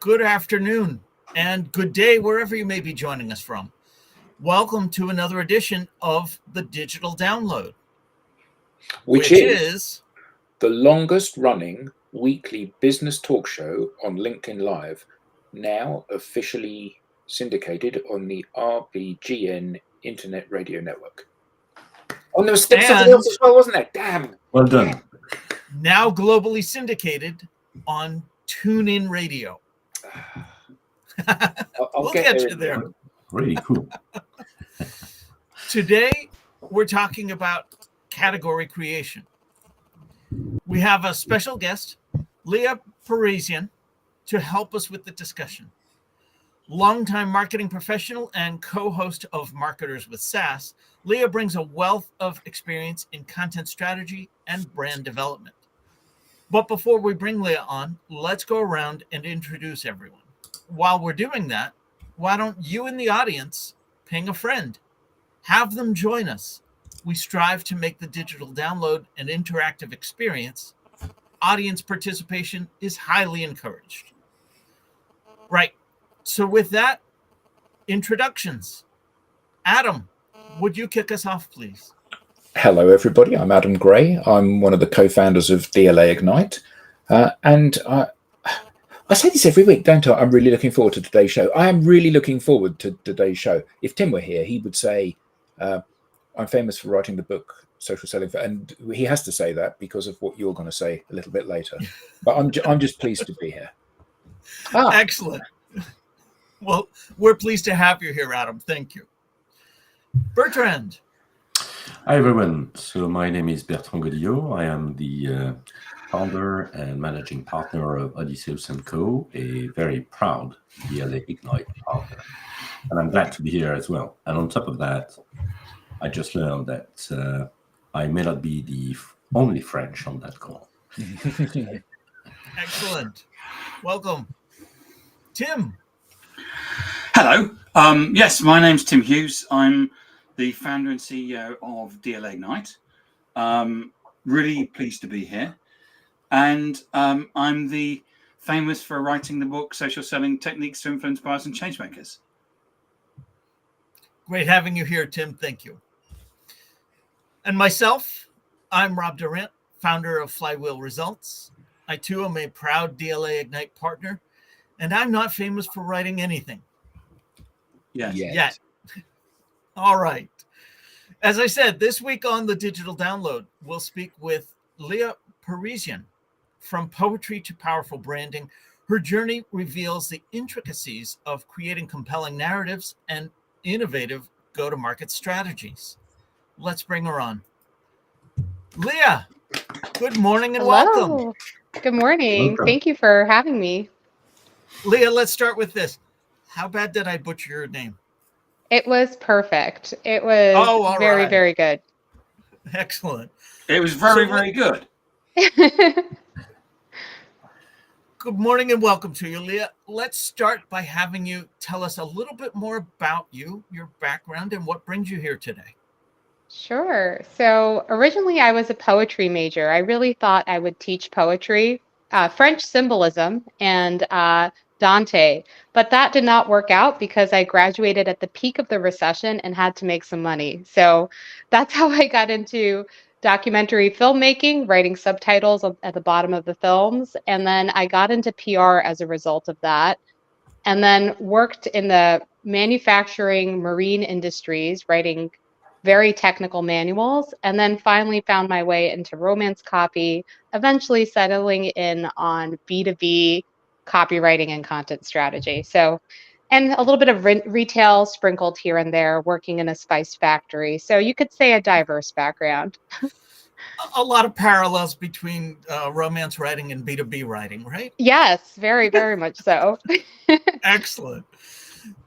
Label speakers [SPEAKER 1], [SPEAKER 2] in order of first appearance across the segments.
[SPEAKER 1] Good afternoon and good day wherever you may be joining us from. Welcome to another edition of the Digital Download,
[SPEAKER 2] which is the longest running weekly business talk show on LinkedIn Live, now officially syndicated on the RBGN Internet Radio Network. Oh, there was something else as well, wasn't there? Damn.
[SPEAKER 3] Well done.
[SPEAKER 1] Now globally syndicated on TuneIn Radio. We'll get you there.
[SPEAKER 3] Really cool.
[SPEAKER 1] Today, we're talking about category creation. We have a special guest, Leah Parisyan, to help us with the discussion. Longtime marketing professional and co-host of Marketers with SaaS, Leah brings a wealth of experience in content strategy and brand development. But before we bring Leah on, let's go around and introduce everyone. While we're doing that, why don't you in the audience ping a friend? Have them join us. We strive to make the digital download an interactive experience. Audience participation is highly encouraged. Right. So with that, introductions. Adam, would you kick us off, please?
[SPEAKER 2] Hello, everybody. I'm Adam Gray. I'm one of the co-founders of DLA Ignite. And I say this every week, don't I? I'm really looking forward to today's show. I am really looking forward to today's show. If Tim were here, he would say, I'm famous for writing the book, Social Selling. And he has to say that because of what you're going to say a little bit later. But I'm just pleased to be here.
[SPEAKER 1] Excellent. Well, we're pleased to have you here, Adam. Thank you. Bertrand.
[SPEAKER 3] Hi, everyone. So my name is Bertrand Godillot. I am the founder and managing partner of Odysseus & Co., a very proud DLA Ignite partner. And I'm glad to be here as well. And on top of that, I just learned that I may not be the only French on that call.
[SPEAKER 1] Excellent. Welcome. Tim.
[SPEAKER 4] Hello. Yes, my name's Tim Hughes. I'm the founder and CEO of DLA Ignite. Really pleased to be here. And I'm the famous for writing the book, Social Selling Techniques to Influence Buyers and Changemakers.
[SPEAKER 1] Great having you here, Tim. Thank you. And myself, I'm Rob Durant, founder of Flywheel Results. I too am a proud DLA Ignite partner, and I'm not famous for writing anything. Yet. All right. As I said, this week on the Digital Download, we'll speak with Leah Parisyan. From poetry to powerful branding, her journey reveals the intricacies of creating compelling narratives and innovative go-to-market strategies. Let's bring her on. Leah, good morning and welcome.
[SPEAKER 5] Good morning. Welcome. Thank you for having me.
[SPEAKER 1] Leah, let's start with this. How bad did I butcher your name?
[SPEAKER 5] It was perfect. It was very good.
[SPEAKER 1] Excellent.
[SPEAKER 4] It was very good.
[SPEAKER 1] Good morning and welcome to you, Leah. Let's start by having you tell us a little bit more about you, your background, and what brings you here today.
[SPEAKER 5] Sure. So originally I was a poetry major. I really thought I would teach poetry, French symbolism, and Dante, but that did not work out because I graduated at the peak of the recession and had to make some money. So that's how I got into documentary filmmaking, writing subtitles at the bottom of the films. And then I got into PR as a result of that, and then worked in the manufacturing marine industries, writing very technical manuals, and then finally found my way into romance copy, eventually settling in on B2B copywriting and content strategy. So, and a little bit of retail sprinkled here and there, working in a spice factory. So you could say a diverse background.
[SPEAKER 1] A lot of parallels between romance writing and B2B writing, right?
[SPEAKER 5] Yes, very much so.
[SPEAKER 1] Excellent.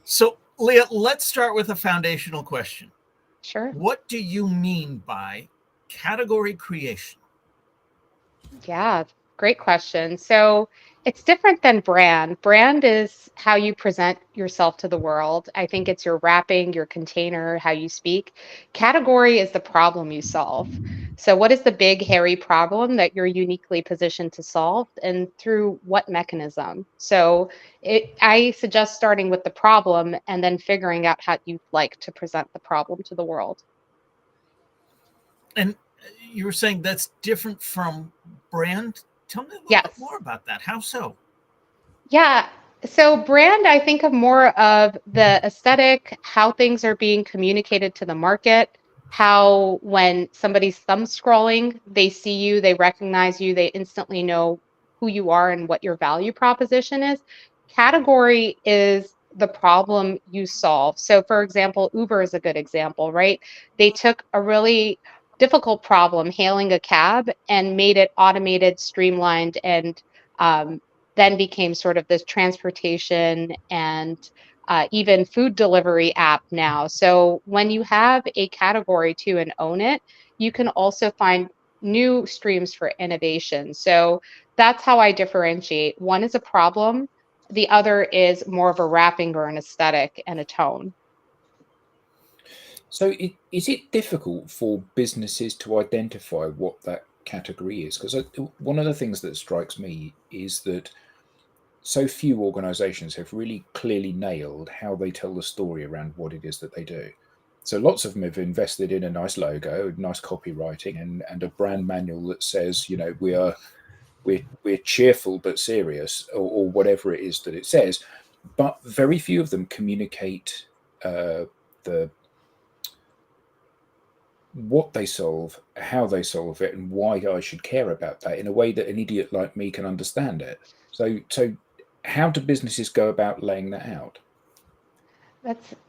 [SPEAKER 1] So, Leah, let's start with a foundational question.
[SPEAKER 5] Sure.
[SPEAKER 1] What do you mean by category creation?
[SPEAKER 5] Yeah, great question. So it's different than brand. Brand is how you present yourself to the world. I think it's your wrapping, your container, how you speak. Category is the problem you solve. So what is the big, hairy problem that you're uniquely positioned to solve, and through what mechanism? So I suggest starting with the problem and then figuring out how you'd like to present the problem to the world.
[SPEAKER 1] And you were saying that's different from brand. Tell me a little bit
[SPEAKER 5] Yes.
[SPEAKER 1] more about that. How so?
[SPEAKER 5] Yeah. So brand, I think of more of the aesthetic, how things are being communicated to the market, how when somebody's thumb scrolling, they see you, they recognize you, they instantly know who you are and what your value proposition is. Category is the problem you solve. So for example, Uber is a good example, right? They took a really difficult problem, hailing a cab, and made it automated, streamlined, and then became sort of this transportation and even food delivery app now. So when you have a category too and own it, you can also find new streams for innovation. So that's how I differentiate. One is a problem, the other is more of a wrapping or an aesthetic and a tone.
[SPEAKER 2] So, is it difficult for businesses to identify what that category is? Because one of the things that strikes me is that so few organizations have really clearly nailed how they tell the story around what it is that they do. So, lots of them have invested in a nice logo, nice copywriting, and a brand manual that says, you know, we're cheerful but serious, or whatever it is that it says. But very few of them communicate the what they solve, how they solve it, and why I should care about that in a way that an idiot like me can understand it. So how do businesses go about laying that out?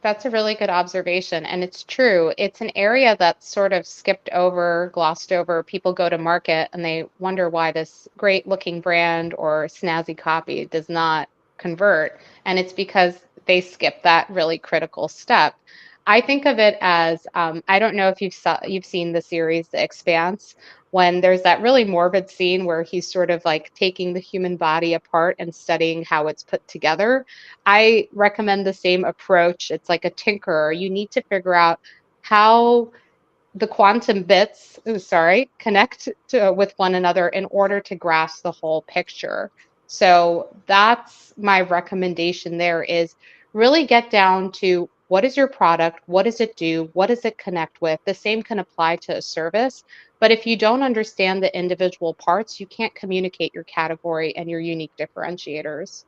[SPEAKER 5] That's a really good observation, and it's true. It's an area that's sort of skipped over, glossed over. People go to market and they wonder why this great looking brand or snazzy copy does not convert, and it's because they skip that really critical step. I think of it as I don't know if you've seen the series The Expanse, when there's that really morbid scene where he's sort of like taking the human body apart and studying how it's put together. I recommend the same approach. It's like a tinkerer. You need to figure out how the quantum bits, connect with one another in order to grasp the whole picture. So that's my recommendation there is really get down to what is your product? What does it do? What does it connect with? The same can apply to a service. But if you don't understand the individual parts, you can't communicate your category and your unique differentiators.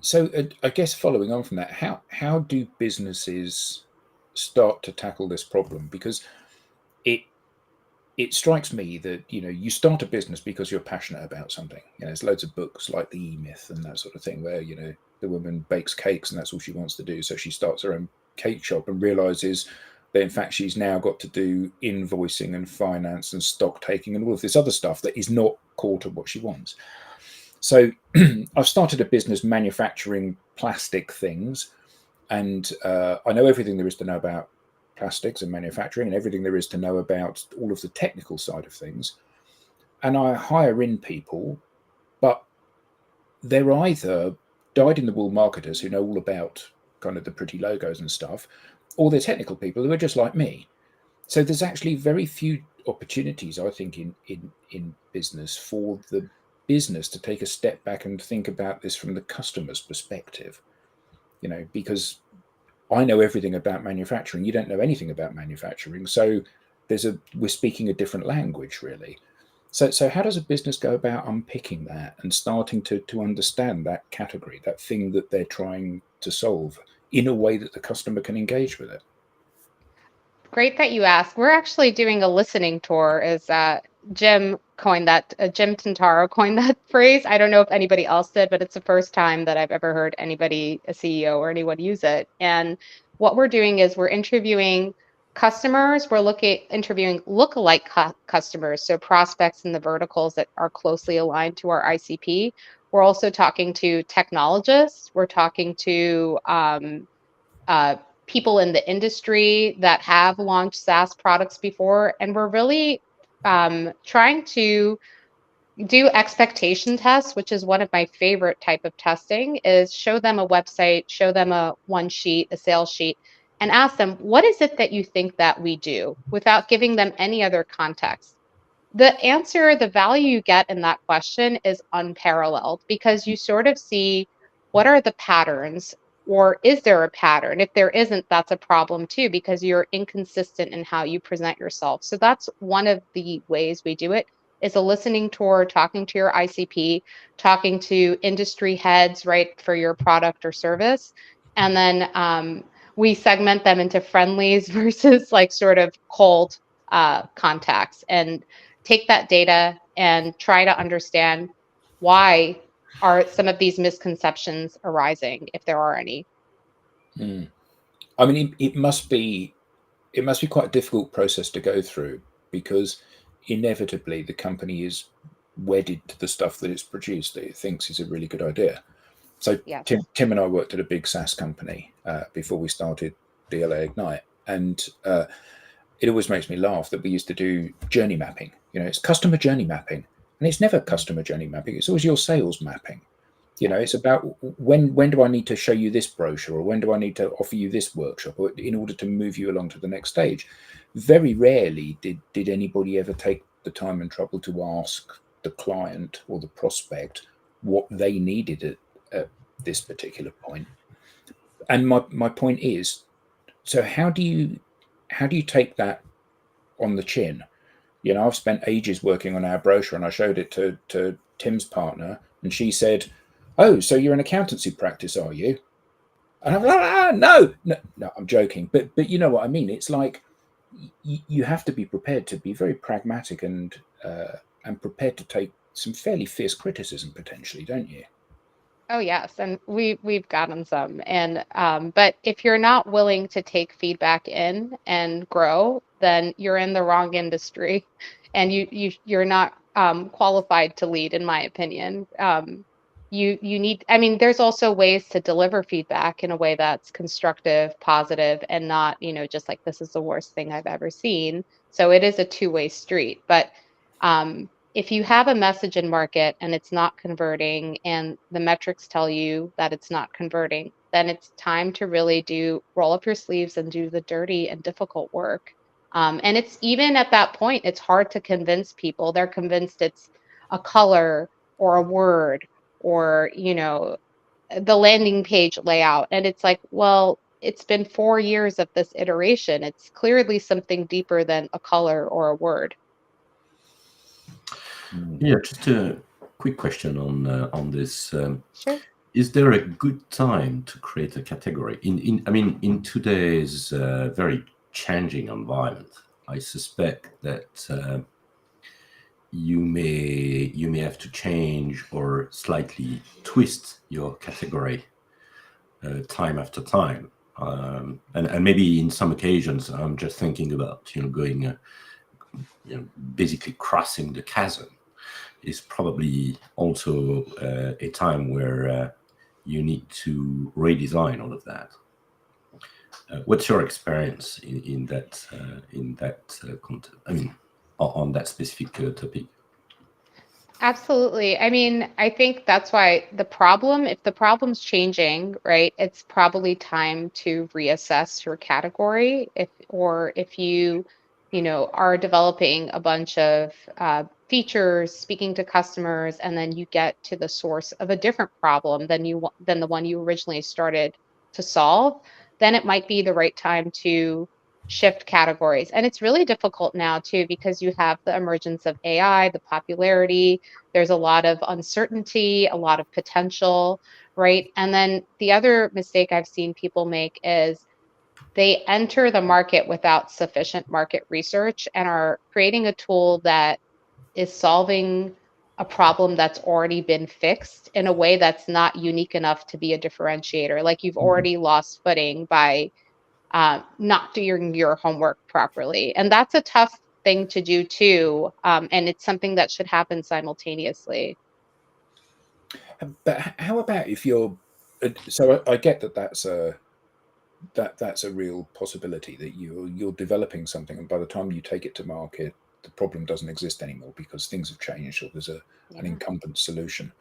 [SPEAKER 2] So I guess following on from that, how do businesses start to tackle this problem? Because it it strikes me that, you know, you start a business because you're passionate about something. You know, there's loads of books like the E-Myth and that sort of thing where, you know, the woman bakes cakes and that's all she wants to do. So she starts her own cake shop and realizes that in fact she's now got to do invoicing and finance and stock taking and all of this other stuff that is not core to what she wants. So I've started a business manufacturing plastic things, and I know everything there is to know about plastics and manufacturing and everything there is to know about all of the technical side of things. And I hire in people, but they're either dyed in the wool marketers who know all about kind of the pretty logos and stuff, or they're technical people who are just like me. So there's actually very few opportunities, I think, in business for the business to take a step back and think about this from the customer's perspective. You know, because I know everything about manufacturing. You don't know anything about manufacturing. So we're speaking a different language, really. So how does a business go about unpicking that and starting to understand that category, that thing that they're trying to solve in a way that the customer can engage with it?
[SPEAKER 5] Great that you asked. We're actually doing a listening tour. Is Jim coined that? Jim Tintaro coined that phrase. I don't know if anybody else did, but it's the first time that I've ever heard anybody, a CEO or anyone, use it. And what we're doing is we're interviewing customers. We're interviewing lookalike customers, so prospects in the verticals that are closely aligned to our ICP. We're also talking to technologists. We're talking to uh, people in the industry that have launched SaaS products before, and we're really trying to do expectation tests, which is one of my favorite type of testing. Is show them a website, show them a one sheet, a sales sheet, and ask them, what is it that you think that we do, without giving them any other context. The answer, the value you get in that question is unparalleled, because you sort of see what are the patterns, or is there a pattern? If there isn't, that's a problem too, because you're inconsistent in how you present yourself. So that's one of the ways we do it, is a listening tour, talking to your ICP, talking to industry heads, right, for your product or service. And then we segment them into friendlies versus like sort of cold contacts, and take that data and try to understand why are some of these misconceptions arising, if there are any.
[SPEAKER 2] I mean, it must be quite a difficult process to go through, because inevitably the company is wedded to the stuff that it's produced that it thinks is a really good idea. So
[SPEAKER 5] Yes.
[SPEAKER 2] Tim and I worked at a big SaaS company before we started DLA Ignite, and it always makes me laugh that we used to do journey mapping. It's customer journey mapping, and it's never customer journey mapping. It's always your sales mapping. It's about when do I need to show you this brochure, or when do I need to offer you this workshop, or in order to move you along to the next stage. Very rarely did anybody ever take the time and trouble to ask the client or the prospect what they needed at this particular point. And my point is, so how do you take that on the chin? I've spent ages working on our brochure, and I showed it to Tim's partner, and she said, "Oh, so you're an accountancy practice, are you?" And I'm like, no, I'm joking, but you know what I mean. It's like you have to be prepared to be very pragmatic and prepared to take some fairly fierce criticism potentially, don't you?
[SPEAKER 5] Oh yes, and we've gotten some, and but if you're not willing to take feedback in and grow, then you're in the wrong industry, and you're not qualified to lead, in my opinion. You need, I mean, there's also ways to deliver feedback in a way that's constructive, positive, and not, just like, this is the worst thing I've ever seen. So it is a two-way street, but if you have a message in market and it's not converting, and the metrics tell you that it's not converting, then it's time to really roll up your sleeves and do the dirty and difficult work. And it's, even at that point, it's hard to convince people. They're convinced it's a color or a word, or the landing page layout, and it's like, well, it's been 4 years of this iteration. It's clearly something deeper than a color or a word.
[SPEAKER 3] Yeah, just a quick question on this.
[SPEAKER 5] Sure.
[SPEAKER 3] Is there a good time to create a category in today's very changing environment? I suspect that you may have to change or slightly twist your category time after time, and maybe in some occasions I'm just thinking about going basically crossing the chasm is probably also a time where you need to redesign all of that. What's your experience in that content? I mean, on that specific topic?
[SPEAKER 5] Absolutely. I mean, I think that's why if the problem's changing, right, it's probably time to reassess your category. If you are developing a bunch of features, speaking to customers, and then you get to the source of a different problem than the one you originally started to solve, then it might be the right time to shift categories. And it's really difficult now too, because you have the emergence of AI, the popularity. There's a lot of uncertainty, a lot of potential, right? And then the other mistake I've seen people make is they enter the market without sufficient market research and are creating a tool that is solving a problem that's already been fixed in a way that's not unique enough to be a differentiator. Like, you've already lost footing by not doing your homework properly. And that's a tough thing to do too. And it's something that should happen simultaneously.
[SPEAKER 2] But how about if you're? So I get that that's a real possibility, that you're developing something, and by the time you take it to market, the problem doesn't exist anymore because things have changed, or there's an incumbent solution.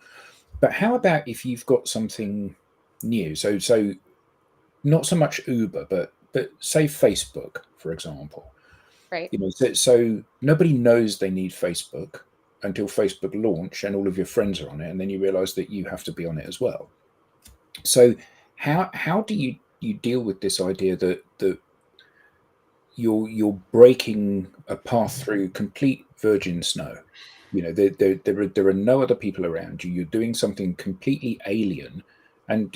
[SPEAKER 2] But how about if you've got something new? So not so much Uber, but but say Facebook, for example,
[SPEAKER 5] Right.
[SPEAKER 2] so nobody knows they need Facebook until Facebook launch and all of your friends are on it, and then you realize that you have to be on it as well. So how do you deal with this idea that you're breaking a path through complete virgin snow? There are no other people around you. You're doing something completely alien. And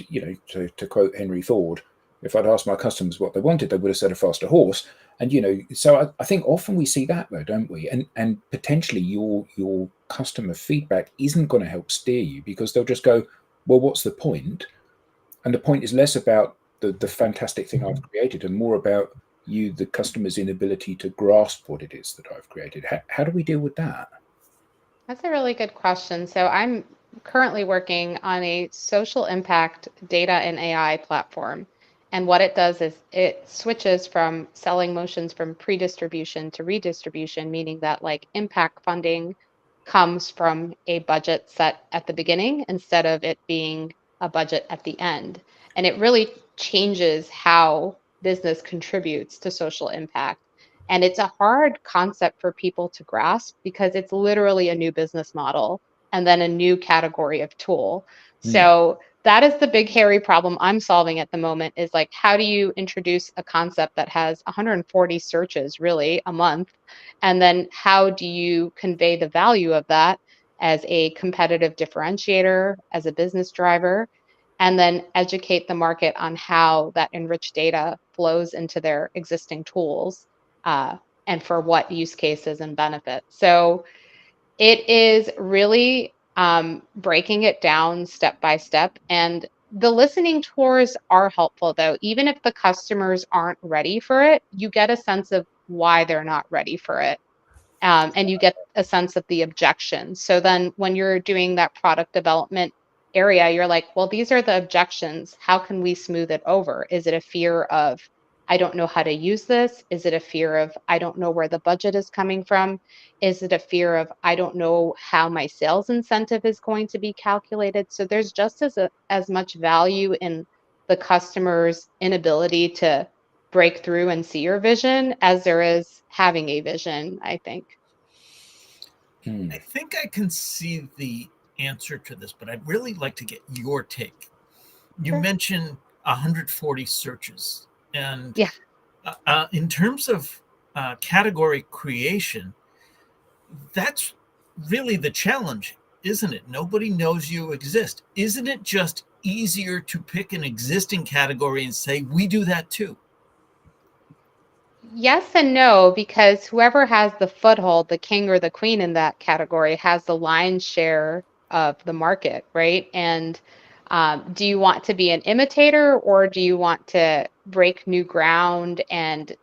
[SPEAKER 2] to quote Henry Ford, if I'd asked my customers what they wanted, they would have said a faster horse. And so I think often we see that though, don't we? And potentially your customer feedback isn't going to help steer you, because they'll just go, well, what's the point? And the point is less about the fantastic thing I've created and more about you, the customer's inability to grasp what it is that I've created. How do we deal with that?
[SPEAKER 5] That's a really good question. So I'm currently working on a social impact data and AI platform. And what it does is it switches from selling motions from pre-distribution to redistribution, meaning that like impact funding comes from a budget set at the beginning instead of it being a budget at the end. And it really changes how business contributes to social impact. And it's a hard concept for people to grasp because it's literally a new business model and then a new category of tool.
[SPEAKER 2] Hmm.
[SPEAKER 5] So that is the big hairy problem I'm solving at the moment, is like, how do you introduce a concept that has 140 searches really a month? And then how do you convey the value of that as a competitive differentiator, as a business driver? And then educate the market on how that enriched data flows into their existing tools, uh, and for what use cases and benefits. So it is really breaking it down step by step. And the listening tours are helpful, though. Even if the customers aren't ready for it, you get a sense of why they're not ready for it, and you get a sense of the objections. So then when you're doing that product development area, you're like, well, these are the objections. How can we smooth it over? Is it a fear of, I don't know how to use this? Is it a fear of, I don't know where the budget is coming from? Is it a fear of, I don't know how my sales incentive is going to be calculated? So there's just as much value in the customer's inability to break through and see your vision as there is having a vision, I think.
[SPEAKER 1] I think I can see the answer to this, but I'd really like to get your take. You
[SPEAKER 5] Sure.
[SPEAKER 1] mentioned 140 searches, and
[SPEAKER 5] Yeah.
[SPEAKER 1] in terms of category creation, that's really the challenge, isn't it? Nobody knows you exist. Isn't it just easier to pick an existing category and say, we do that too?
[SPEAKER 5] Yes and no, because whoever has the foothold, the king or the queen in that category, has the lion's share of the market, right? And do you want to be an imitator, or do you want to break new ground and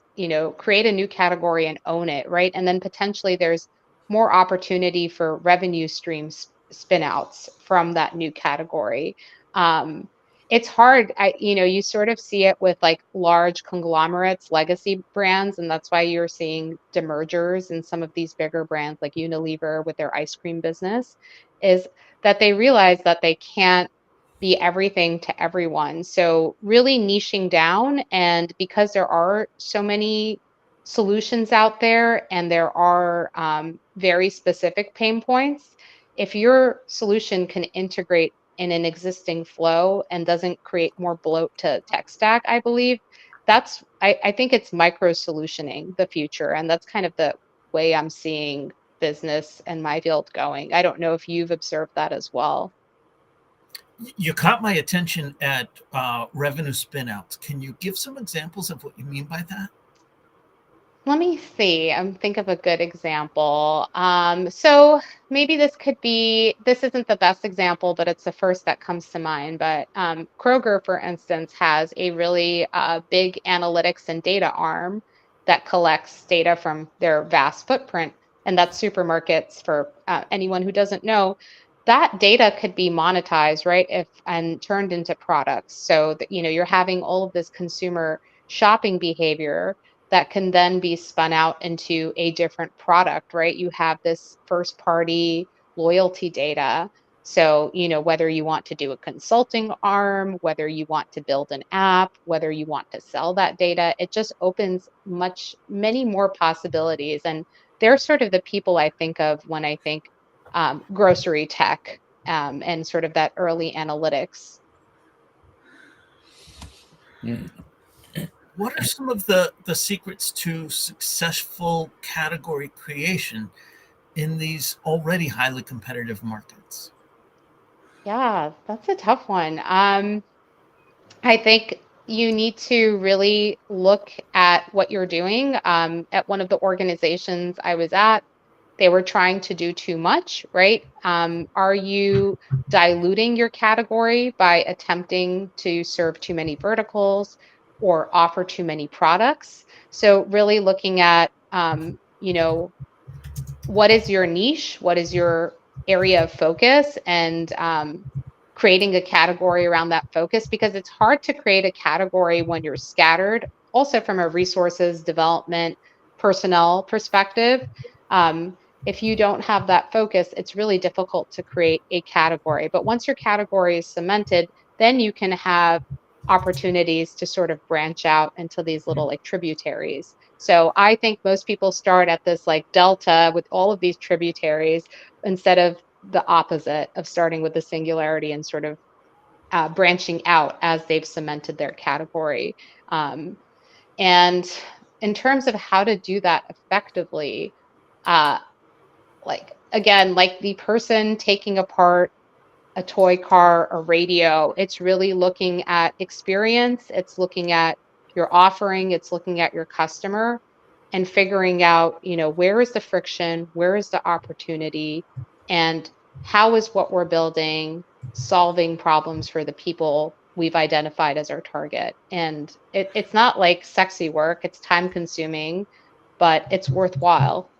[SPEAKER 5] create a new category and own it, right? And then potentially there's more opportunity for revenue streams spin outs from that new category. Um, it's hard. You sort of see it with like large conglomerates, legacy brands, and that's why you're seeing demergers in some of these bigger brands like Unilever with their ice cream business, is that they realize that they can't be everything to everyone. So really niching down, and because there are so many solutions out there and there are very specific pain points, if your solution can integrate in an existing flow and doesn't create more bloat to tech stack, I believe I think it's micro solutioning the future. And that's kind of the way I'm seeing business and my field going. I don't know if you've observed that as well.
[SPEAKER 1] You caught my attention at revenue spinouts. Can you give some examples of what you mean by that?
[SPEAKER 5] Let me see. Think of a good example. So maybe this isn't the best example, but it's the first that comes to mind. But Kroger, for instance, has a really big analytics and data arm that collects data from their vast footprint. And that's supermarkets. For anyone who doesn't know, that data could be monetized, right? If and turned into products. So that you're having all of this consumer shopping behavior that can then be spun out into a different product, right? You have this first party loyalty data. So, whether you want to do a consulting arm, whether you want to build an app, whether you want to sell that data, it just opens many more possibilities. And they're sort of the people I think of when I think grocery tech, and sort of that early analytics.
[SPEAKER 1] What are some of the secrets to successful category creation in these already highly competitive markets?
[SPEAKER 5] Yeah, that's a tough one. I think you need to really look at what you're doing. At one of the organizations I was at, they were trying to do too much, right? Are you diluting your category by attempting to serve too many verticals or offer too many products? So, really looking at, what is your niche? What is your area of focus? And creating a category around that focus, because it's hard to create a category when you're scattered, also from a resources development, personnel perspective. If you don't have that focus, it's really difficult to create a category. But once your category is cemented, then you can have opportunities to sort of branch out into these little like tributaries. So I think most people start at this like delta with all of these tributaries instead of the opposite of starting with the singularity and sort of branching out as they've cemented their category. Um, and in terms of how to do that effectively, uh, like again, like the person taking apart a toy car, a radio. It's really looking at experience, it's looking at your offering, it's looking at your customer and figuring out, where is the friction, where is the opportunity, and how is what we're building solving problems for the people we've identified as our target. And it's not like sexy work, it's time consuming, but it's worthwhile.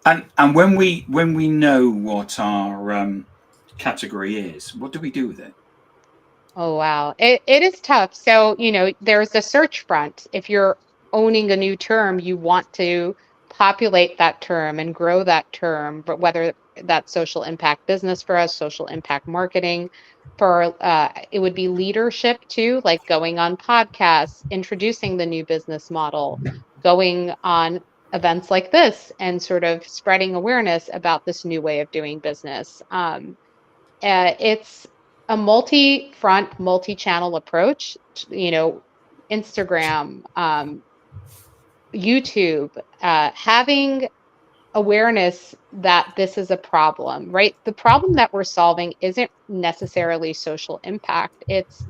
[SPEAKER 4] And when we know what our category is, what do we do with it?
[SPEAKER 5] Oh, wow. It is tough. So, there's the search front. If you're owning a new term, you want to populate that term and grow that term, but whether that's social impact business for us, social impact marketing, for it would be leadership too, like going on podcasts, introducing the new business model, going on events like this and sort of spreading awareness about this new way of doing business. It's a multi-front, multi-channel approach. Instagram, YouTube, having awareness that this is a problem, right? The problem that we're solving isn't necessarily social impact. It's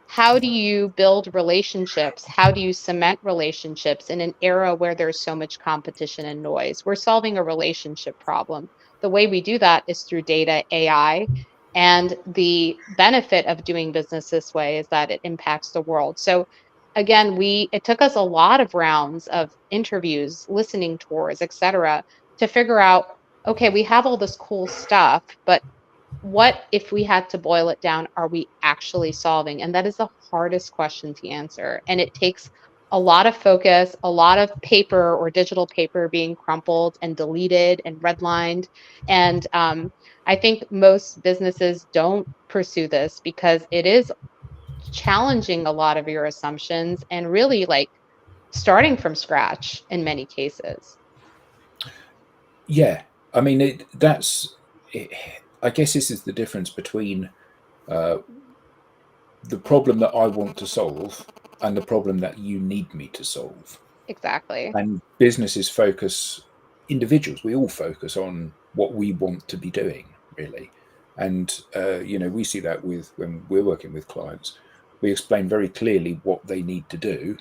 [SPEAKER 5] how do you build relationships? How do you cement relationships in an era where there's so much competition and noise? We're solving a relationship problem. The way we do that is through data, AI, and the benefit of doing business this way is that it impacts the world. So again, it took us a lot of rounds of interviews, listening tours, et cetera, to figure out, okay, we have all this cool stuff, but what if we had to boil it down, are we actually solving? And that is the hardest question to answer. And it takes a lot of focus, a lot of paper or digital paper being crumpled and deleted and redlined. And I think most businesses don't pursue this because it is challenging a lot of your assumptions and really like starting from scratch in many cases.
[SPEAKER 2] Yeah, I mean I guess this is the difference between uh, the problem that I want to solve and the problem that you need me to solve.
[SPEAKER 5] Exactly.
[SPEAKER 2] And businesses focus, individuals, we all focus on what we want to be doing, really. And we see that with when we're working with clients, we explain very clearly what they need to do,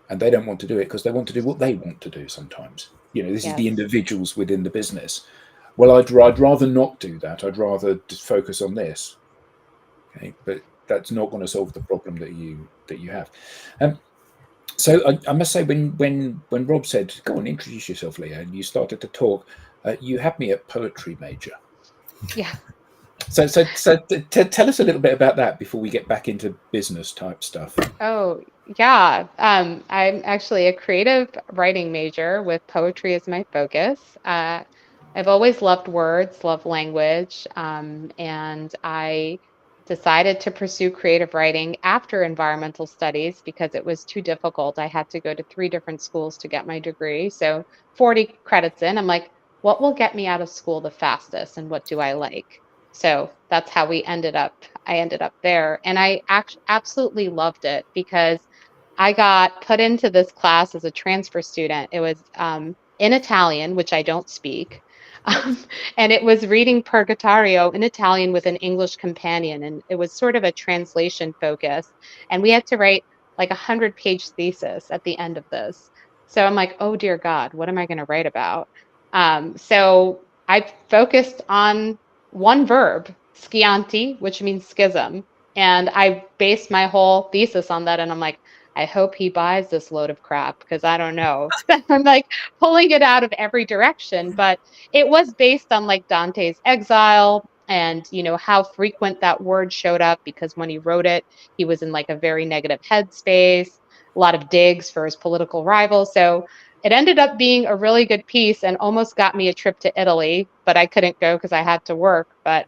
[SPEAKER 2] and they don't want to do it because they want to do what they want to do. Sometimes, this is the
[SPEAKER 5] Yes.
[SPEAKER 2] individuals within the business. Well, I'd rather not do that. I'd rather just focus on this. Okay, but that's not going to solve the problem that you have. So I must say, when Rob said, "Go on, introduce yourself, Leah," and you started to talk, you had me at poetry major.
[SPEAKER 5] Yeah.
[SPEAKER 2] So tell us a little bit about that before we get back into business type stuff.
[SPEAKER 5] Oh, yeah. I'm actually a creative writing major with poetry as my focus. I've always loved words, loved language, and I decided to pursue creative writing after environmental studies because it was too difficult. I had to go to 3 different schools to get my degree. So 40 credits in, I'm like, what will get me out of school the fastest and what do I like? So that's how we ended up. I ended up there. And I absolutely loved it because I got put into this class as a transfer student. It was in Italian, which I don't speak. Um, and it was reading Purgatorio in Italian with an English companion. And it was sort of a translation focus. And we had to write like 100-page thesis at the end of this. So I'm like, oh dear God, what am I going to write about? So I focused on one verb, scianti, which means schism. And I based my whole thesis on that. And I'm like, I hope he buys this load of crap because I don't know. I'm like pulling it out of every direction. But it was based on like Dante's exile and, how frequent that word showed up because when he wrote it, he was in like a very negative headspace, a lot of digs for his political rivals. So it ended up being a really good piece and almost got me a trip to Italy, but I couldn't go because I had to work. But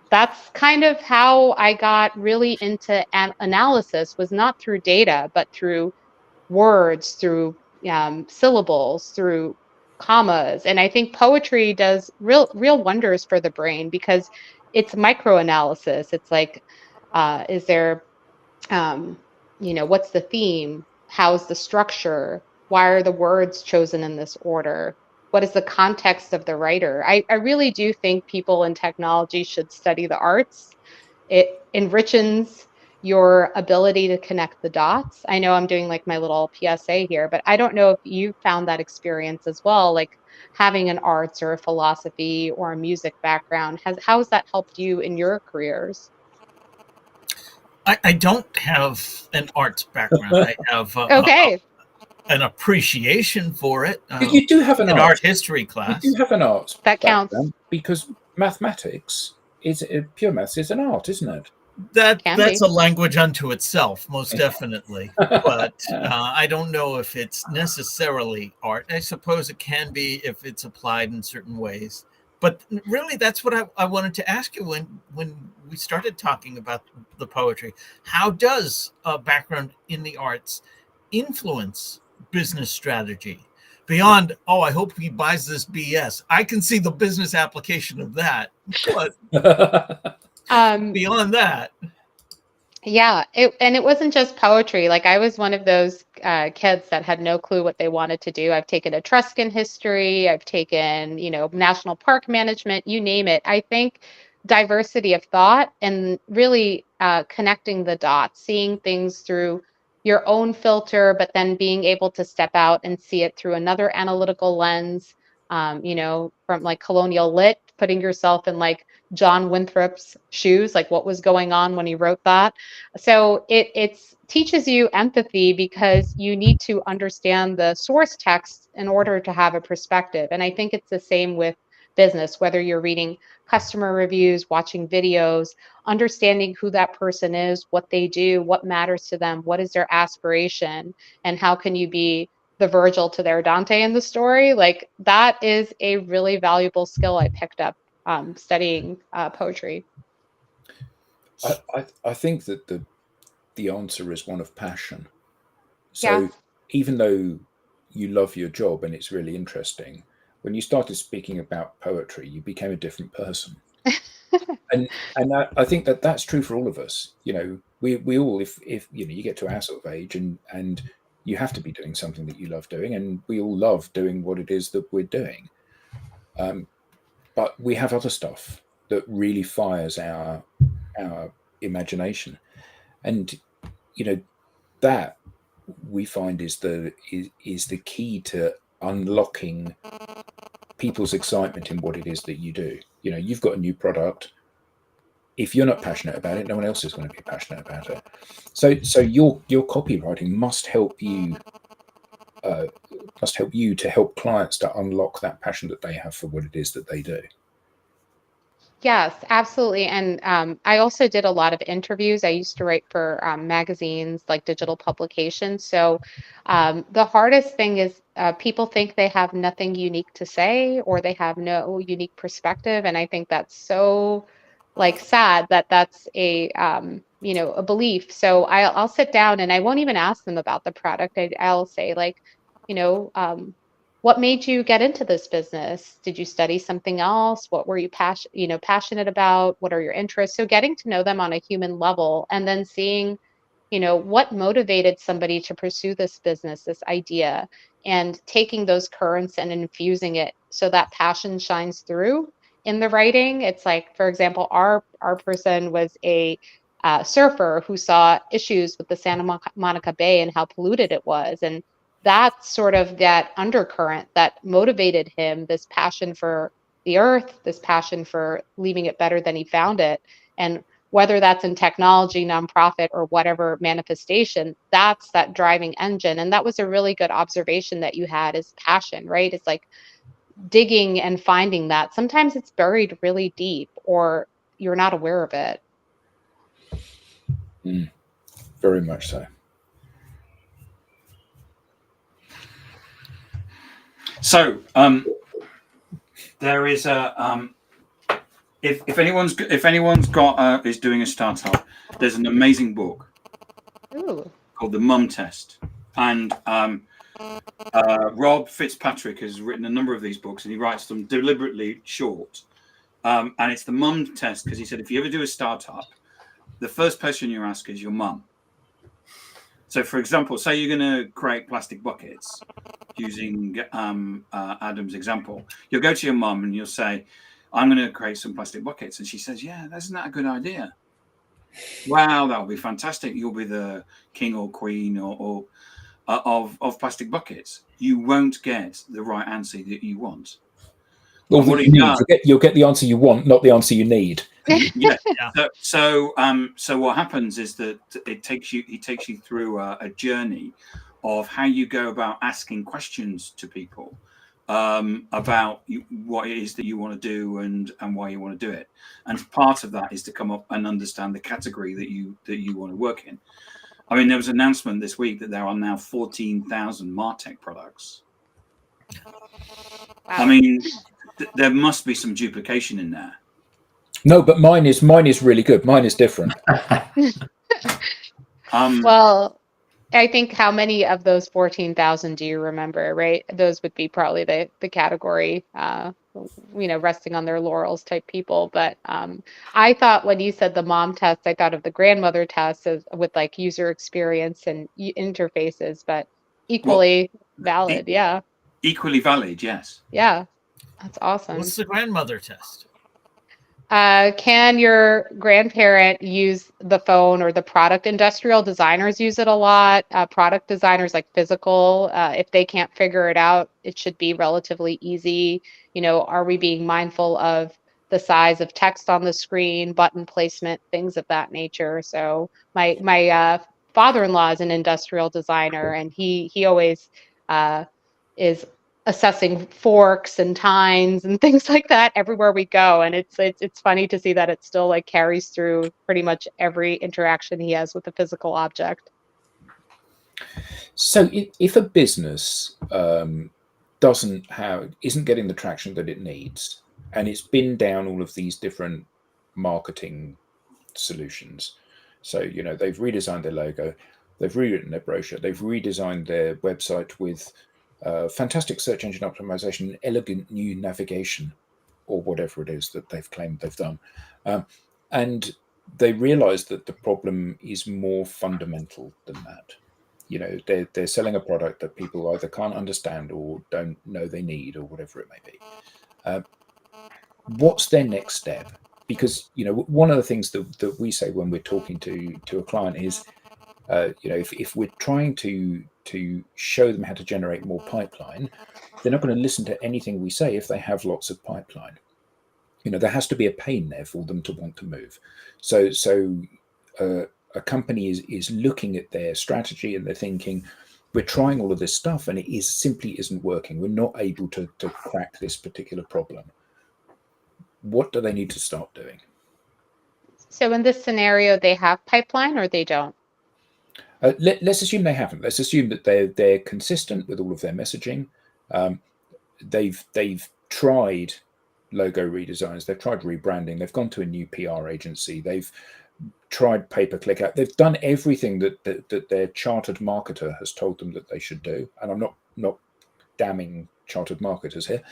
[SPEAKER 5] that's kind of how I got really into analysis, was not through data, but through words, through syllables, through commas. And I think poetry does real wonders for the brain because it's microanalysis. It's like, is there what's the theme? How's the structure? Why are the words chosen in this order? What is the context of the writer? I really do think people in technology should study the arts. It enriches your ability to connect the dots. I know I'm doing like my little PSA here, but I don't know if you found that experience as well, like having an arts or a philosophy or a music background. How has that helped you in your careers?
[SPEAKER 1] I don't have an arts background. I have
[SPEAKER 5] Okay,
[SPEAKER 1] an appreciation for it
[SPEAKER 2] You do have an
[SPEAKER 1] in
[SPEAKER 2] art.
[SPEAKER 1] art history
[SPEAKER 2] You
[SPEAKER 1] class.
[SPEAKER 2] do have an art
[SPEAKER 5] that counts.
[SPEAKER 2] background because mathematics is pure maths is an art, isn't it?
[SPEAKER 5] Can
[SPEAKER 1] That's
[SPEAKER 5] be.
[SPEAKER 1] a language unto itself, most definitely. But I don't know if it's necessarily art. I suppose it can be if it's applied in certain ways. But really, that's what I wanted to ask you when we started talking about the poetry. How does a background in the arts influence business strategy? Beyond, oh, I hope he buys this BS. I can see the business application of that. But
[SPEAKER 5] Um,
[SPEAKER 1] beyond that,
[SPEAKER 5] Yeah, it wasn't just poetry. Like I was one of those kids that had no clue what they wanted to do. I've taken Etruscan history, I've taken, national park management, you name it. I think diversity of thought and really connecting the dots, seeing things through your own filter, but then being able to step out and see it through another analytical lens. From like colonial lit, putting yourself in like John Winthrop's shoes, like what was going on when he wrote that. So it teaches you empathy because you need to understand the source text in order to have a perspective. And I think it's the same with business, whether you're reading customer reviews, watching videos, understanding who that person is, what they do, what matters to them, what is their aspiration, and how can you be the Virgil to their Dante in the story. Like that is a really valuable skill I picked up studying poetry.
[SPEAKER 2] I think that the answer is one of passion. So
[SPEAKER 5] Yes.
[SPEAKER 2] even though you love your job and it's really interesting, when you started speaking about poetry, you became a different person. And I think that that's true for all of us. We all, if you get to our sort of age and you have to be doing something that you love doing, and we all love doing what it is that we're doing. But we have other stuff that really fires our imagination, and that we find is the key to unlocking people's excitement in what it is that you do. You've got a new product. If you're not passionate about it, no one else is going to be passionate about it. So your copywriting must help you to help clients to unlock that passion that they have for what it is that they do.
[SPEAKER 5] Yes, absolutely. And I also did a lot of interviews. I used to write for magazines, like digital publications. So the hardest thing is people think they have nothing unique to say or they have no unique perspective. And I think that's so like sad that that's a a belief. So I'll sit down and I won't even ask them about the product. I'll say like, you know, what made you get into this business? Did you study something else? What were you passionate about? What are your interests? So getting to know them on a human level and then seeing, what motivated somebody to pursue this business, this idea, and taking those currents and infusing it so that passion shines through in the writing. It's like, for example, our person was a surfer who saw issues with the Monica Bay and how polluted it was, and that's sort of that undercurrent that motivated him, this passion for the earth, this passion for leaving it better than he found it. And whether that's in technology, nonprofit, or whatever manifestation, that's that driving engine. And that was a really good observation that you had is passion, right? It's like digging and finding that. Sometimes it's buried really deep or you're not aware of it.
[SPEAKER 2] Very much so.
[SPEAKER 4] So there is a if anyone's got is doing a startup, there's an amazing book
[SPEAKER 5] Ooh.
[SPEAKER 4] called The Mum Test, and Rob Fitzpatrick has written a number of these books, and he writes them deliberately short. And it's the Mum Test because he said if you ever do a startup, the first person you ask is your mum. So, for example, say you're going to create plastic buckets using Adam's example. You'll go to your mum and you'll say, I'm going to create some plastic buckets. And she says, yeah, isn't that a good idea? Wow, that'll be fantastic. You'll be the king or queen of plastic buckets. You won't get the right answer that you want.
[SPEAKER 2] Well, you'll get the answer you want, not the answer you need.
[SPEAKER 4] Yeah. So what happens is that he takes you through a journey of how you go about asking questions to people about what it is that you want to do and why you want to do it. And part of that is to come up and understand the category that you want to work in. I mean, there was an announcement this week that there are now 14,000 Martech products. Wow. I mean, there must be some duplication in there.
[SPEAKER 2] No, but mine is really good. Mine is different.
[SPEAKER 5] Well, I think how many of those 14,000 do you remember, right? Those would be probably the category, resting on their laurels type people. But I thought when you said the mom test, I thought of the grandmother test with like user experience and interfaces, but equally valid. Yeah.
[SPEAKER 4] Equally valid. Yes.
[SPEAKER 5] Yeah. That's awesome.
[SPEAKER 1] What's the grandmother test?
[SPEAKER 5] Can your grandparent use the phone or the product? Industrial designers use it a lot. Product designers like physical, if they can't figure it out, it should be relatively easy. Are we being mindful of the size of text on the screen, button placement, things of that nature? So my father-in-law is an industrial designer, and he always is assessing forks and tines and things like that everywhere we go, and it's funny to see that it still like carries through pretty much every interaction he has with a physical object.
[SPEAKER 2] So if a business isn't getting the traction that it needs, and it's been down all of these different marketing solutions, so they've redesigned their logo, they've rewritten their brochure, they've redesigned their website with fantastic search engine optimization, elegant new navigation, or whatever it is that they've claimed they've done. And they realize that the problem is more fundamental than that. They're selling a product that people either can't understand or don't know they need, or whatever it may be. What's their next step? Because one of the things that we say when we're talking to a client is, if we're trying to show them how to generate more pipeline, they're not going to listen to anything we say if they have lots of pipeline. There has to be a pain there for them to want to move. So a company is looking at their strategy and they're thinking, we're trying all of this stuff and simply isn't working. We're not able to crack this particular problem. what do they need to start doing?
[SPEAKER 5] So in this scenario, they have pipeline or they don't?
[SPEAKER 2] Let's assume they haven't. Let's assume that they're consistent with all of their messaging. They've tried logo redesigns, they've tried rebranding, they've gone to a new PR agency, they've tried pay-per-click out, they've done everything that their chartered marketer has told them that they should do. And I'm not damning chartered marketers here.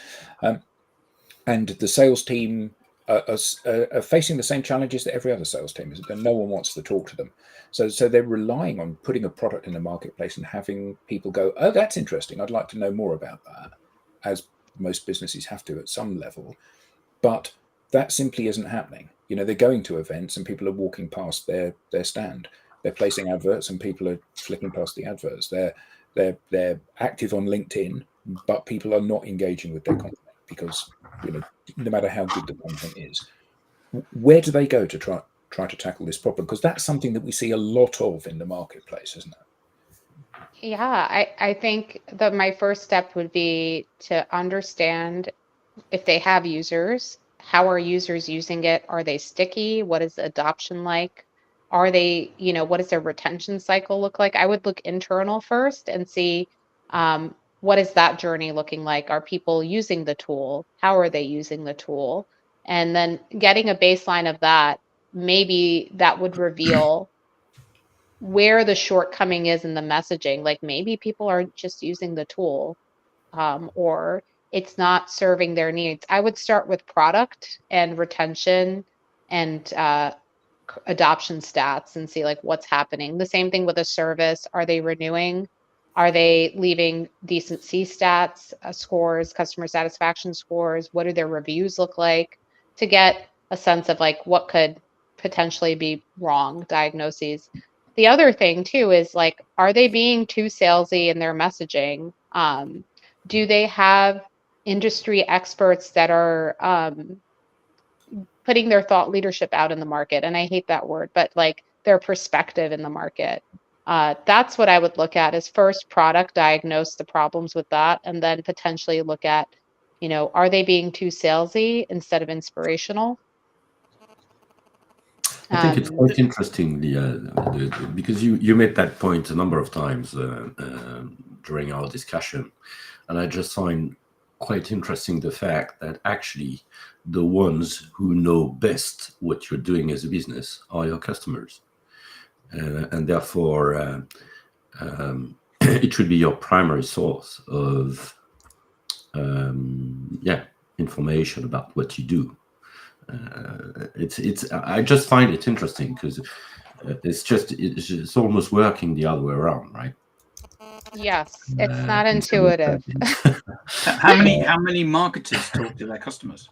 [SPEAKER 2] And the sales team are facing the same challenges that every other sales team is, and no one wants to talk to them. So they're relying on putting a product in the marketplace and having people go, oh, that's interesting, I'd like to know more about that, as most businesses have to at some level. But that simply isn't happening. They're going to events and people are walking past their stand. They're placing adverts and people are flicking past the adverts. They're active on LinkedIn, but people are not engaging with their content because no matter how good the content is. Where do they go to try to tackle this problem? Because that's something that we see a lot of in the marketplace, isn't it?
[SPEAKER 5] Yeah, I think that my first step would be to understand if they have users, how are users using it? Are they sticky? What is the adoption like? Are they, what does their retention cycle look like? I would look internal first and see what is that journey looking like? Are people using the tool? How are they using the tool? And then getting a baseline of that, maybe that would reveal where the shortcoming is in the messaging. Like maybe people are just using the tool, or it's not serving their needs. I would start with product and retention and adoption stats and see like what's happening. The same thing with a service. Are they renewing? Are they leaving decent CSATs scores, customer satisfaction scores? What do their reviews look like? To get a sense of like what could potentially be wrong diagnoses. The other thing too is like, are they being too salesy in their messaging? Do they have industry experts that are putting their thought leadership out in the market? And I hate that word, but like their perspective in the market. That's what I would look at is first product, diagnose the problems with that, and then potentially look at, are they being too salesy instead of inspirational?
[SPEAKER 3] I think it's quite interesting because you made that point a number of times during our discussion, and I just find quite interesting the fact that actually the ones who know best what you're doing as a business are your customers, and therefore it should be your primary source of information about what you do. I just find it interesting because it's almost working the other way around, right?
[SPEAKER 5] Yes, it's not intuitive.
[SPEAKER 4] How many marketers talk to their customers?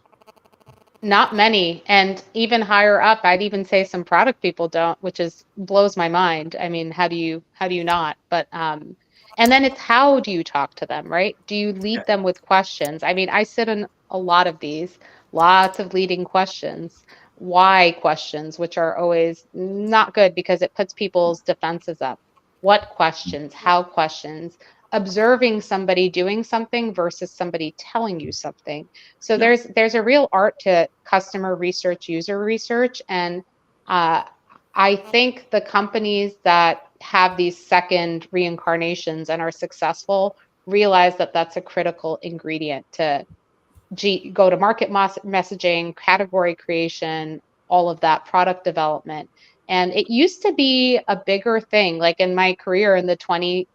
[SPEAKER 5] Not many, and even higher up, I'd even say some product people don't, which blows my mind. I mean, how do you not? But and then it's how do you talk to them, right? Do you lead them with questions? I mean, I sit in a lot of these, lots of leading questions, why questions, which are always not good because it puts people's defenses up. What questions? How questions? Observing somebody doing something versus somebody telling you something. So there's a real art to customer research, user research, and I think the companies that have these second reincarnations and are successful realize that that's a critical ingredient to go to market messaging, category creation, all of that, product development. And it used to be a bigger thing, like in my career in the 2010s,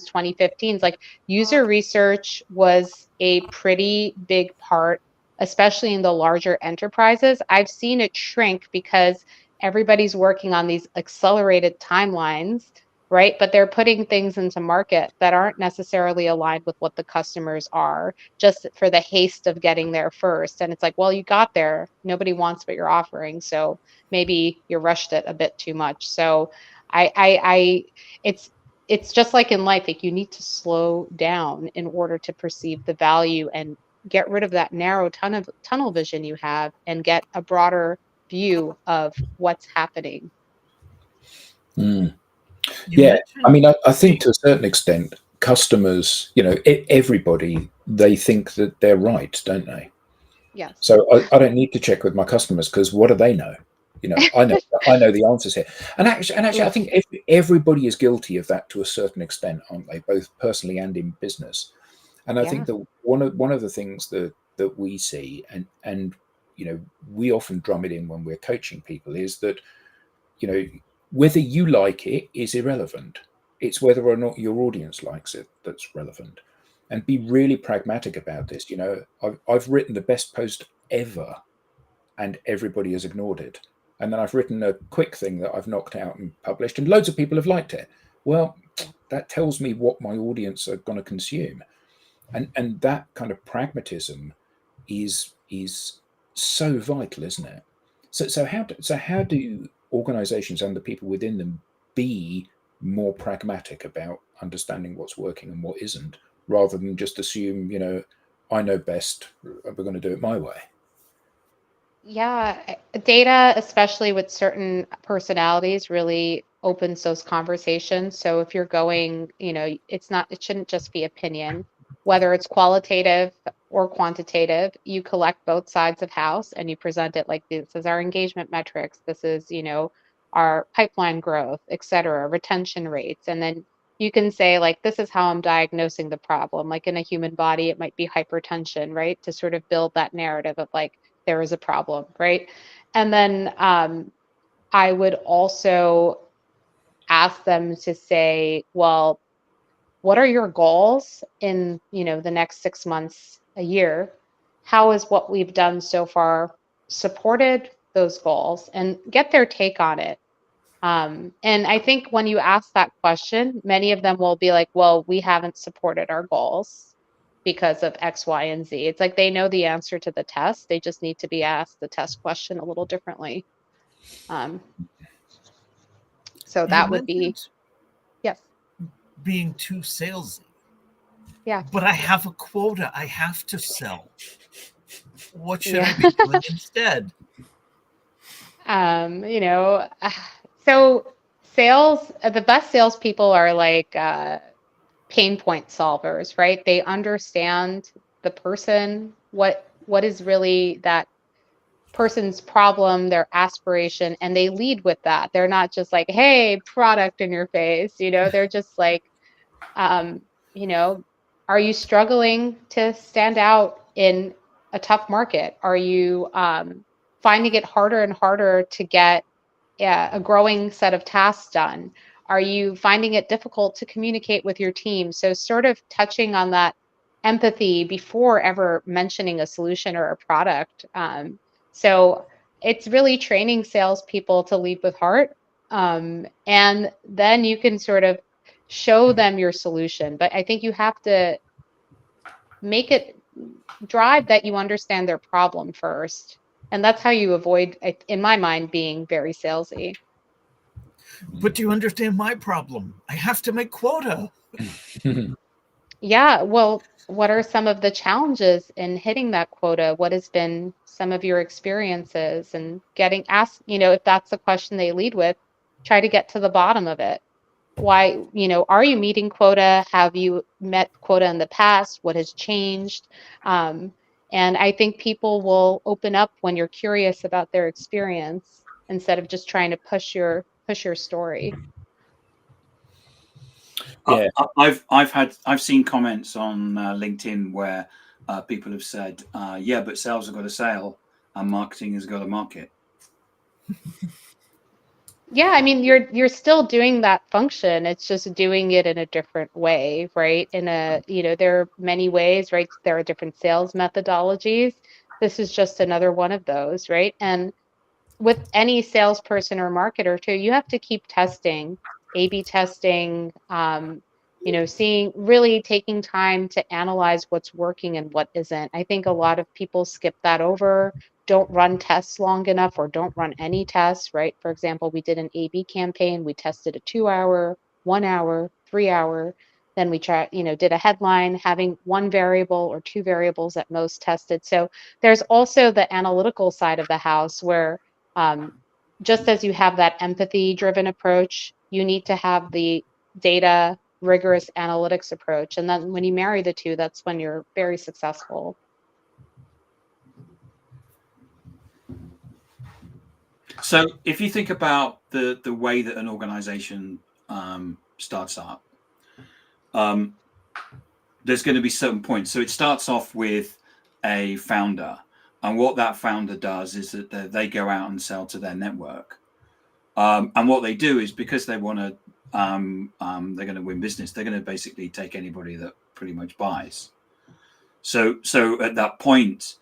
[SPEAKER 5] 2015s, like user research was a pretty big part, especially in the larger enterprises. I've seen it shrink because everybody's working on these accelerated timelines, right? But they're putting things into market that aren't necessarily aligned with what the customers are, just for the haste of getting there first. And it's like, well, you got there. Nobody wants what you're offering. So maybe you rushed it a bit too much. So it's just like in life, like you need to slow down in order to perceive the value and get rid of that narrow tunnel vision you have and get a broader view of what's happening.
[SPEAKER 2] I mean, I think to a certain extent, customers, everybody, they think that they're right, don't they?
[SPEAKER 5] Yes.
[SPEAKER 2] So I don't need to check with my customers, because what do they know? I know the answers here. And actually, I think everybody is guilty of that to a certain extent, aren't they? Both personally and in business. And I think that one of the things that we see, and we often drum it in when we're coaching people, is that whether you like it is irrelevant. It's whether or not your audience likes it that's relevant. And be really pragmatic about this. I've written the best post ever, and everybody has ignored it. And then I've written a quick thing that I've knocked out and published, and loads of people have liked it. Well, that tells me what my audience are going to consume. And that kind of pragmatism is so vital, isn't it? So how do organizations and the people within them be more pragmatic about understanding what's working and what isn't, rather than just assume, I know best, we're going to do it my way?
[SPEAKER 5] Yeah, data, especially with certain personalities, really opens those conversations. So if you're going, it shouldn't just be opinion, whether it's qualitative or quantitative, you collect both sides of house and you present it like this is our engagement metrics, this is, our pipeline growth, et cetera, retention rates. And then you can say, like, this is how I'm diagnosing the problem. Like in a human body, it might be hypertension, right? To sort of build that narrative of like, there is a problem, right? And then I would also ask them to say, well, what are your goals in, the next 6 months, a year? How is what we've done so far supported those goals, and get their take on it? And I think when you ask that question, many of them will be like, well, we haven't supported our goals because of X, Y, and Z. It's like they know the answer to the test. They just need to be asked the test question a little differently. So that would be, yes.
[SPEAKER 1] Being too salesy.
[SPEAKER 5] Yeah.
[SPEAKER 1] But I have a quota I have to sell. What should I be doing instead?
[SPEAKER 5] So sales, the best salespeople are like pain point solvers, right? They understand the person, what is really that person's problem, their aspiration, and they lead with that. They're not just like, hey, product in your face, they're just like, um, you know, are you struggling to stand out in a tough market? Are you finding it harder and harder to get a growing set of tasks done? Are you finding it difficult to communicate with your team? So sort of touching on that empathy before ever mentioning a solution or a product. So it's really training salespeople to lead with heart. And then you can sort of show them your solution. But I think you have to make it drive that you understand their problem first. And that's how you avoid, in my mind, being very salesy.
[SPEAKER 1] But do you understand my problem? I have to make quota.
[SPEAKER 5] Yeah, well, what are some of the challenges in hitting that quota? What has been some of your experiences, and getting asked, if that's the question they lead with, try to get to the bottom of it. Why, are you meeting quota? Have you met quota in the past? What has changed? And I think people will open up when you're curious about their experience instead of just trying to push your story.
[SPEAKER 2] Yeah.
[SPEAKER 4] I've seen comments on LinkedIn where people have said, yeah, but sales have got a sale and marketing has got a market.
[SPEAKER 5] Yeah, I mean, you're still doing that function. It's just doing it in a different way, right? There are many ways, right? There are different sales methodologies. This is just another one of those, right? And with any salesperson or marketer too, you have to keep testing, A/B testing, really taking time to analyze what's working and what isn't. I think a lot of people skip that over, don't run tests long enough, or don't run any tests, right? For example, we did an A/B campaign. We tested a 2-hour, 1-hour, 3-hour. Then we did a headline having one variable or two variables at most tested. So there's also the analytical side of the house where just as you have that empathy driven approach, you need to have the data rigorous analytics approach. And then when you marry the two, that's when you're very successful.
[SPEAKER 4] So if you think about the way that an organization starts up, there's going to be certain points. So it starts off with a founder, and what that founder does is that they go out and sell to their network. And what they do is, because they want to, they're going to win business, they're going to basically take anybody that pretty much buys. So at that point,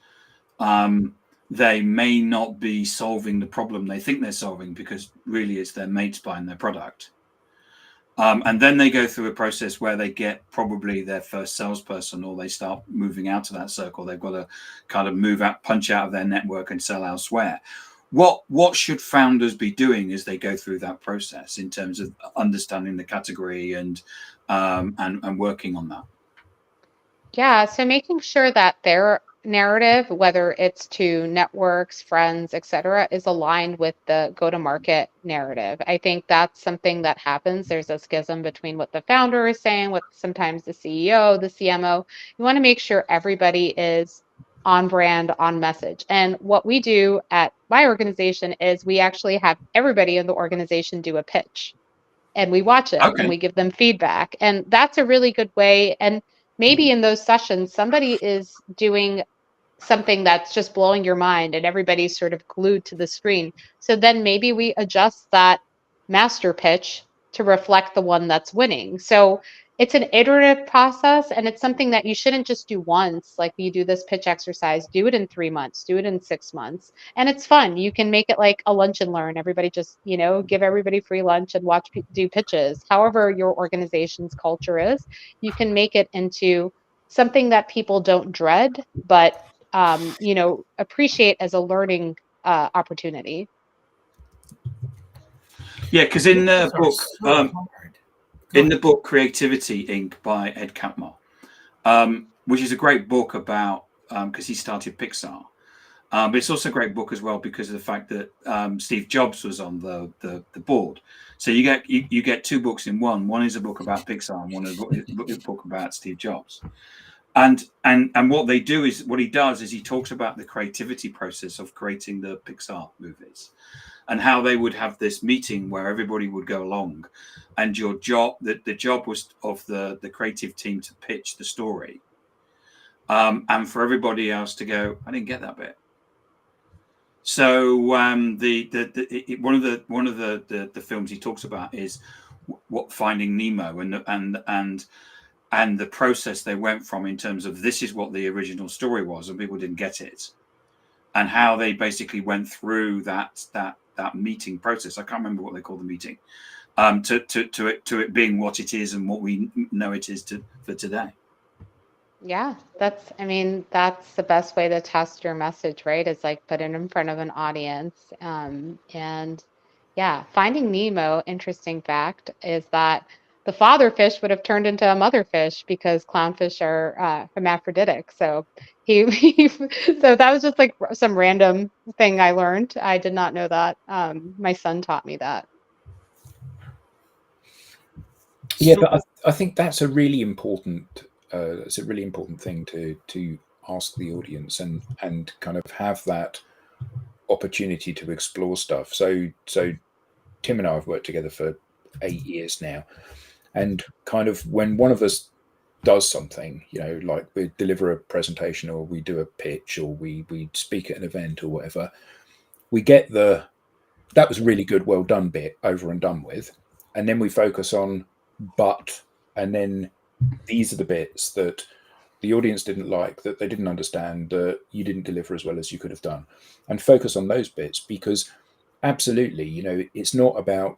[SPEAKER 4] they may not be solving the problem they think they're solving, because really it's their mates buying their product. And then they go through a process where they get probably their first salesperson, or they start moving out of that circle. They've got to kind of move out, punch out of their network and sell elsewhere. What should founders be doing as they go through that process in terms of understanding the category and working on that?
[SPEAKER 5] Yeah, so making sure that their narrative, whether it's to networks, friends, etc., is aligned with the go-to-market narrative. I think that's something that happens. There's a schism between what the founder is saying, what sometimes the CEO, the CMO. You want to make sure everybody is on brand, on message. And what we do at my organization is we actually have everybody in the organization do a pitch, and we watch it and
[SPEAKER 4] Okay.
[SPEAKER 5] we give them feedback. And that's a really good way. And maybe in those sessions, somebody is doing something that's just blowing your mind and everybody's sort of glued to the screen. So then maybe we adjust that master pitch to reflect the one that's winning. So it's an iterative process, and it's something that you shouldn't just do once. Like, you do this pitch exercise, do it in 3 months, do it in 6 months. And it's fun. You can make it like a lunch and learn. Everybody just, give everybody free lunch and watch do pitches. However your organization's culture is, you can make it into something that people don't dread, but appreciate as a learning opportunity.
[SPEAKER 4] Yeah, because in the book,
[SPEAKER 1] hard.
[SPEAKER 4] in the book Creativity Inc. by Ed Catmull, which is a great book about, because he started Pixar. But it's also a great book as well because of the fact that Steve Jobs was on the board. So you get two books in one. One is a book about Pixar, and one is a book about Steve Jobs. And what he does is he talks about the creativity process of creating the Pixar movies, and how they would have this meeting where everybody would go along, and the job was of the creative team to pitch the story, and for everybody else to go, I didn't get that bit. So one of the films he talks about is what Finding Nemo, and the process they went from, in terms of this is what the original story was and people didn't get it, and how they basically went through that meeting process. I can't remember what they call the meeting, to it being what it is and what we know it is for today.
[SPEAKER 5] Yeah, that's the best way to test your message, right? Is like put it in front of an audience. And yeah, Finding Nemo, interesting fact is that the father fish would have turned into a mother fish because clownfish are hermaphroditic. So so that was just like some random thing I learned. I did not know that. My son taught me that.
[SPEAKER 2] Yeah, but I think that's a really important thing to ask the audience and kind of have that opportunity to explore stuff. So Tim and I have worked together for 8 years now, and kind of when one of us does something, like we deliver a presentation or we do a pitch or we speak at an event or whatever, we get that was really good, well done bit over and done with, and then we focus on and then these are the bits that the audience didn't like, that they didn't understand, that you didn't deliver as well as you could have done, and focus on those bits. Because absolutely, it's not about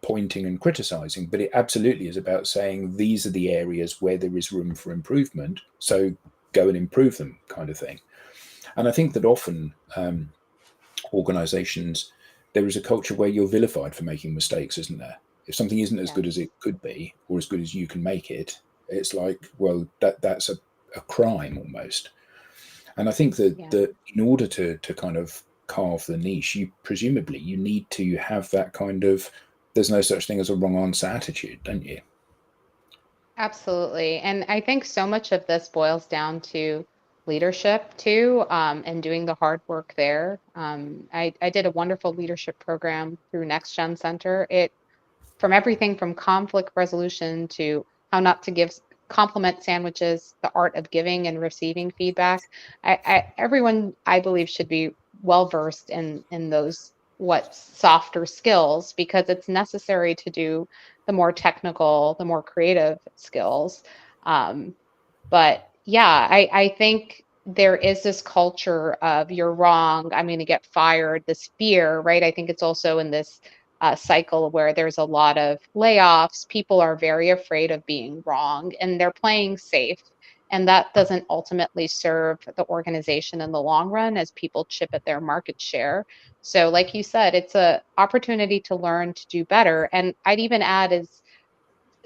[SPEAKER 2] pointing and criticizing, but it absolutely is about saying these are the areas where there is room for improvement, so go and improve them, kind of thing. And I think that often organizations, there is a culture where you're vilified for making mistakes, isn't there? If something isn't as good as it could be, or as good as you can make it, it's like, well, that's a crime almost. And I think that in order to kind of carve the niche, you need to have that kind of, there's no such thing as a wrong answer attitude, don't you?
[SPEAKER 5] Absolutely. And I think so much of this boils down to leadership too, and doing the hard work there. I did a wonderful leadership program through Next Gen Center. It from everything from conflict resolution to how not to give compliment sandwiches, the art of giving and receiving feedback. Everyone, I believe, should be well versed in those what softer skills because it's necessary to do the more technical, the more creative skills. Um, but yeah, I think there is this culture of you're wrong, I'm going to get fired, this fear, right? I think it's also in this cycle where there's a lot of layoffs. People are very afraid of being wrong and they're playing safe. And that doesn't ultimately serve the organization in the long run as people chip at their market share. So, like you said, it's a opportunity to learn to do better. And I'd even add is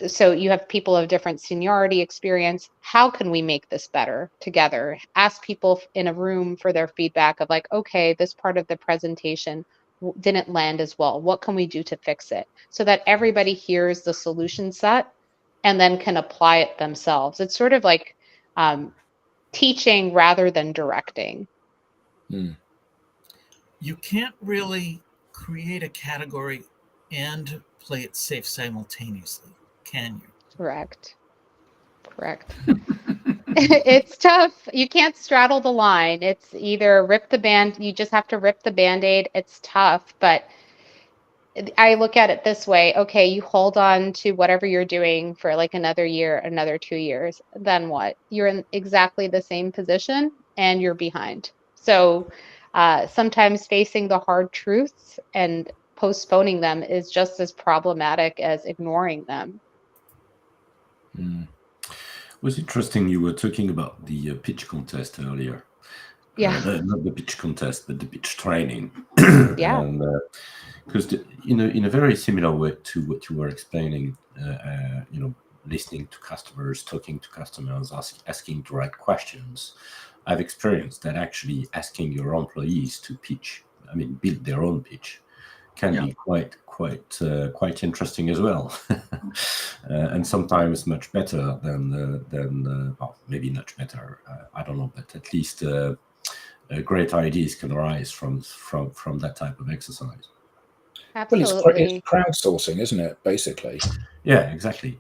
[SPEAKER 5] so you have people of different seniority experience. How can we make this better together? Ask people in a room for their feedback of like, okay, this part of the presentation didn't land as well. What can we do to fix it? So that everybody hears the solution set and then can apply it themselves. It's sort of like teaching rather than directing.
[SPEAKER 1] You can't really create a category and play it safe simultaneously, can you?
[SPEAKER 5] Correct. It's tough. You can't straddle the line. It's either you just have to rip the band-aid. It's tough, but I look at it this way. Okay, you hold on to whatever you're doing for like another year, another 2 years. Then what? You're in exactly the same position and you're behind. So sometimes facing the hard truths and postponing them is just as problematic as ignoring them.
[SPEAKER 3] It was interesting you were talking about the pitch contest earlier.
[SPEAKER 5] Yeah.
[SPEAKER 3] Not the pitch contest, but the pitch training.
[SPEAKER 5] Yeah.
[SPEAKER 3] And because in a very similar way to what you were explaining, listening to customers, talking to customers, asking the right questions. I've experienced that actually asking your employees to build their own pitch, can be quite interesting as well, and sometimes much better than well, maybe much better. I don't know, but at least great ideas can arise from that type of exercise.
[SPEAKER 5] Absolutely.
[SPEAKER 2] Well, it's crowdsourcing, isn't it? Basically.
[SPEAKER 3] Yeah, exactly.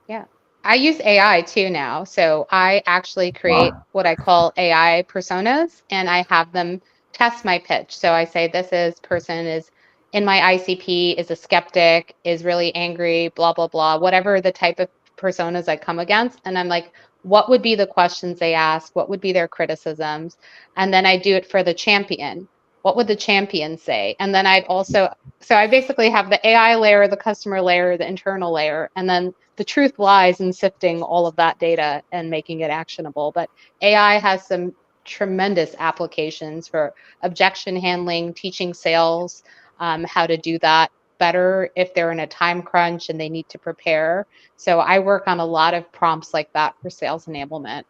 [SPEAKER 5] Yeah. I use AI too now. So I actually create what I call AI personas and I have them test my pitch. So I say this person is in my ICP, is a skeptic, is really angry, blah, blah, blah, whatever the type of personas I come against. And I'm like, what would be the questions they ask? What would be their criticisms? And then I do it for the champion. What would the champion say? And then so I basically have the AI layer, the customer layer, the internal layer, and then the truth lies in sifting all of that data and making it actionable. But AI has some tremendous applications for objection handling, teaching sales how to do that better if they're in a time crunch and they need to prepare. So I work on a lot of prompts like that for sales enablement.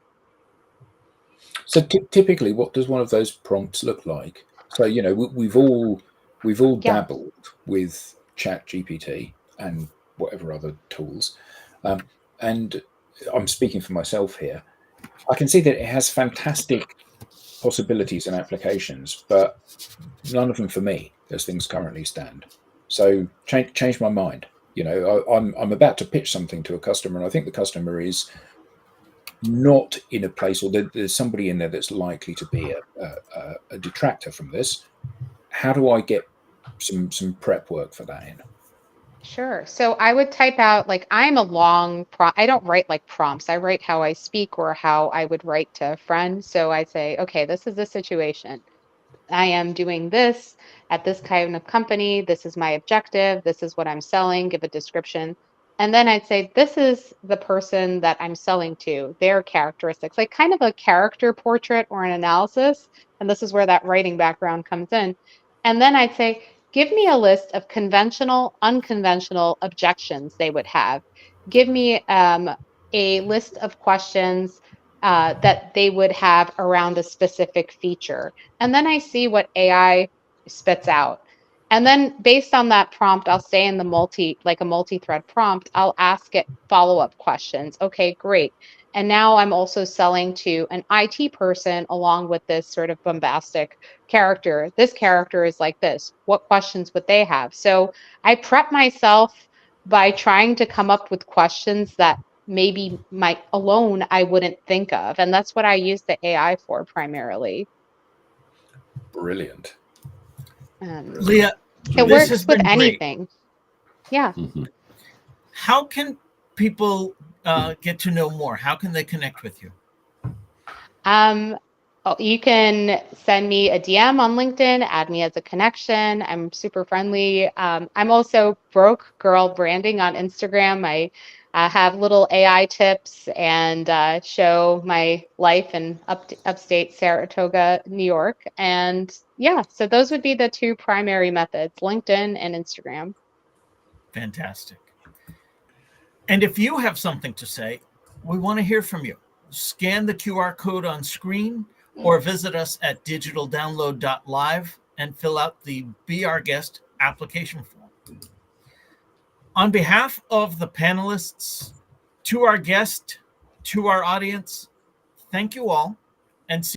[SPEAKER 2] So typically, what does one of those prompts look like? So we've all dabbled with Chat GPT and whatever other tools, and I'm speaking for myself here. I can see that it has fantastic possibilities and applications, but none of them for me as things currently stand. So change my mind. I'm about to pitch something to a customer, and I think the customer is not in a place, or there's somebody in there that's likely to be a detractor from this. How do I get some prep work for that in?
[SPEAKER 5] Sure. So I would type out like I don't write like prompts. I write how I speak or how I would write to a friend. So I say, okay, this is the situation. I am doing this at this kind of company. This is my objective. This is what I'm selling. Give a description. And then I'd say, this is the person that I'm selling to, their characteristics, like kind of a character portrait or an analysis. And this is where that writing background comes in. And then I'd say, give me a list of conventional, unconventional objections they would have. Give me a list of questions that they would have around a specific feature. And then I see what AI spits out. And then based on that prompt, I'll stay in the like a multi-thread prompt. I'll ask it follow-up questions. Okay, great. And now I'm also selling to an IT person along with this sort of bombastic character. This character is like this. What questions would they have? So I prep myself by trying to come up with questions that maybe alone I wouldn't think of. And that's what I use the AI for primarily.
[SPEAKER 2] Brilliant.
[SPEAKER 1] Leah,
[SPEAKER 5] It
[SPEAKER 1] this has
[SPEAKER 5] works with
[SPEAKER 1] been great.
[SPEAKER 5] anything. Yeah.
[SPEAKER 1] How can people get to know more? How can they connect with you?
[SPEAKER 5] You can send me a DM on LinkedIn, add me as a connection. I'm super friendly. I'm also Broke Girl Branding on Instagram. I have little AI tips and show my life in upstate Saratoga, New York. And yeah, so those would be the two primary methods, LinkedIn and Instagram.
[SPEAKER 1] Fantastic. And if you have something to say, we want to hear from you. Scan the QR code on screen or visit us at digitaldownload.live and fill out the Be Our Guest application form. On behalf of the panelists, to our guest, to our audience, thank you all, and see